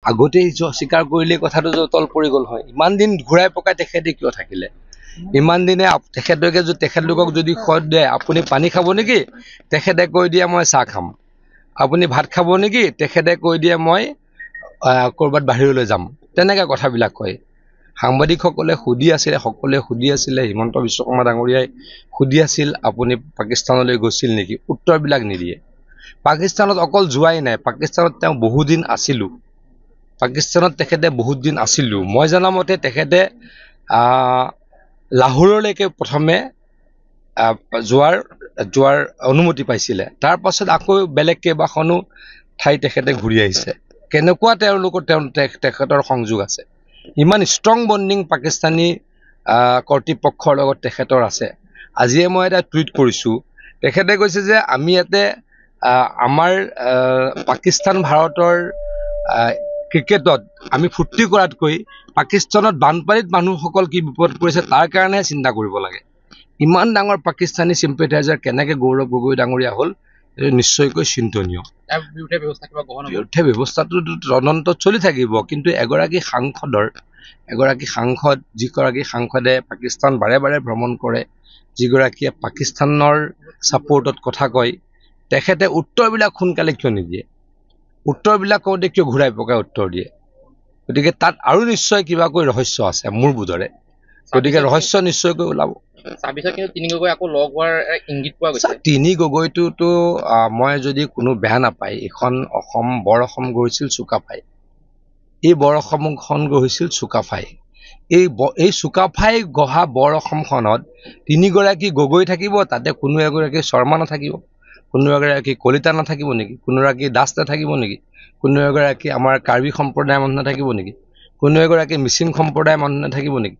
আগতে স্বীকাৰ কৰিলে কথাটো তল পৰি গ'ল হয়। ইমান দিন ঘূৰাই পকাই তেখেতে কিয় থাকিলে? ইমান দিনে তেখেতলোকক যদি সদ দিয়ে, আপুনি পানী খাব নেকি? তেখেতে কৈ দিয়ে মই চাহ খাম। আপুনি ভাত খাব নেকি? তেখেতে কৈ দিয়ে মই ক'ৰবাত বাহিৰলৈ যাম। তেনেকৈ কথাবিলাক কয়। সাংবাদিকসকলে সকলোৱে সুধি আছিলে, হিমন্ত বিশ্ব শৰ্মা ডাঙৰীয়াই সুধি আছিল আপুনি পাকিস্তানলৈ গৈছিল নেকি? উত্তৰবিলাক নিদিয়ে। পাকিস্তানত অকল যোৱাই নাই, পাকিস্তানত তেওঁ বহুদিন আছিলোঁ। তেখেতে বহুত দিন আছিলোঁ। মই জনামতে তেখেতে লাহোৰলৈকে প্ৰথমে যোৱাৰ অনুমতি পাইছিলে। তাৰ পাছত আকৌ বেলেগ কেইবাখনো ঠাই তেখেতে ঘূৰি আহিছে। কেনেকুৱা তেখেতৰ সংযোগ আছে? ইমান ষ্ট্ৰং বণ্ডিং পাকিস্তানী কৰ্তৃপক্ষৰ লগত তেখেতৰ আছে। আজিয়ে মই এটা টুইট কৰিছোঁ। তেখেতে কৈছে যে আমি ইয়াতে আমাৰ পাকিস্তান ভাৰতৰ ক্ৰিকেটত আমি ফূৰ্তি কৰাতকৈ পাকিস্তানত বানপানীত মানুহসকল কি বিপদ পৰিছে তাৰ কাৰণেহে চিন্তা কৰিব লাগে। ইমান ডাঙৰ পাকিস্তানী চিম্পেথাইজাৰ কেনেকৈ গৌৰৱ গগৈ ডাঙৰীয়া হ'ল, এইটো নিশ্চয়কৈ চিন্তনীয়। বিৰুদ্ধে ব্যৱস্থাটো তদন্ত চলি থাকিব, কিন্তু এগৰাকী যিগৰাকী সাংসদে পাকিস্তান বাৰে বাৰে ভ্ৰমণ কৰে, যিগৰাকীয়ে পাকিস্তানৰ ছাপোৰ্টত কথা কয়, তেখেতে উত্তৰবিলাক সোনকালে কিয় নিদিয়ে? উত্তৰবিলাক কওঁতে কিয় ঘূৰাই পকাই উত্তৰ দিয়ে? গতিকে তাত আৰু নিশ্চয় কিবাকৈ ৰহস্য আছে মোৰ বোধৰে। গতিকে ৰহস্য নিশ্চয়কৈ ওলাব। তিনি গগৈটোতো মই যদি কোনো বেয়া নাপায়, এইখন বৰ অসম গঢ়িছিল চুকাফাই। এই বৰ অসমখন গঢ়িছিল চুকাফাই। এই চুকাফাই গঢ়া বৰ অসমখনত তিনিগৰাকী গগৈ থাকিব, তাতে কোনো এগৰাকী শৰ্মা নাথাকিব, কোনো এগৰাকী কলিতা নাথাকিব নেকি? কোনো এগৰাকী দাস নাথাকিব নেকি? কোনো এগৰাকী আমাৰ কাৰ্বি সম্প্ৰদায়ৰ মানুহ নাথাকিব নেকি? কোনো এগৰাকী মিচিং সম্প্ৰদায়ৰ মানুহ নাথাকিব নেকি?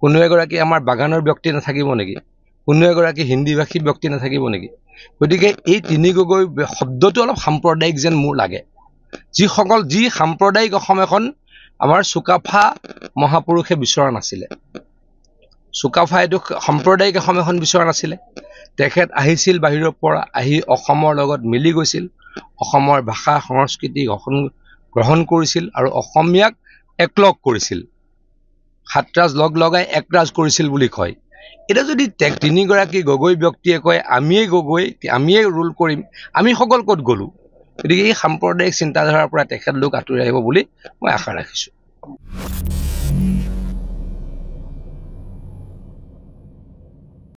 কোনো এগৰাকী আমাৰ বাগানৰ ব্যক্তি নাথাকিব নেকি? কোনো এগৰাকী হিন্দীভাষী ব্যক্তি নাথাকিব নেকি? গতিকে এই তিনি গগৈ শব্দটো অলপ সাম্প্ৰদায়িক যেন মোৰ লাগে। যি সাম্প্ৰদায়িক অসম এখন আমাৰ চুকাফা মহাপুৰুষে বিচৰা নাছিলে। চুকাফাইটো সাম্প্ৰদায়িক অসম এখন বিচৰা নাছিলে। তেখেত আহিছিল বাহিৰৰ পৰা, আহি অসমৰ লগত মিলি গৈছিল, অসমৰ ভাষা সংস্কৃতি গ্ৰহণ কৰিছিল আৰু অসমীয়াক একলগ কৰিছিল। সাতৰাজ লগাই একৰাজ কৰিছিল বুলি কয়। এতিয়া যদি তিনিগৰাকী গগৈ ব্যক্তিয়ে কয় আমিয়ে গগৈ, আমিয়ে ৰুল কৰিম, আমি সকল ক'ত গ'লোঁ? গতিকে এই সাম্প্ৰদায়িক চিন্তাধাৰাৰ পৰা তেখেতলোক আঁতৰি আহিব বুলি মই আশা ৰাখিছোঁ।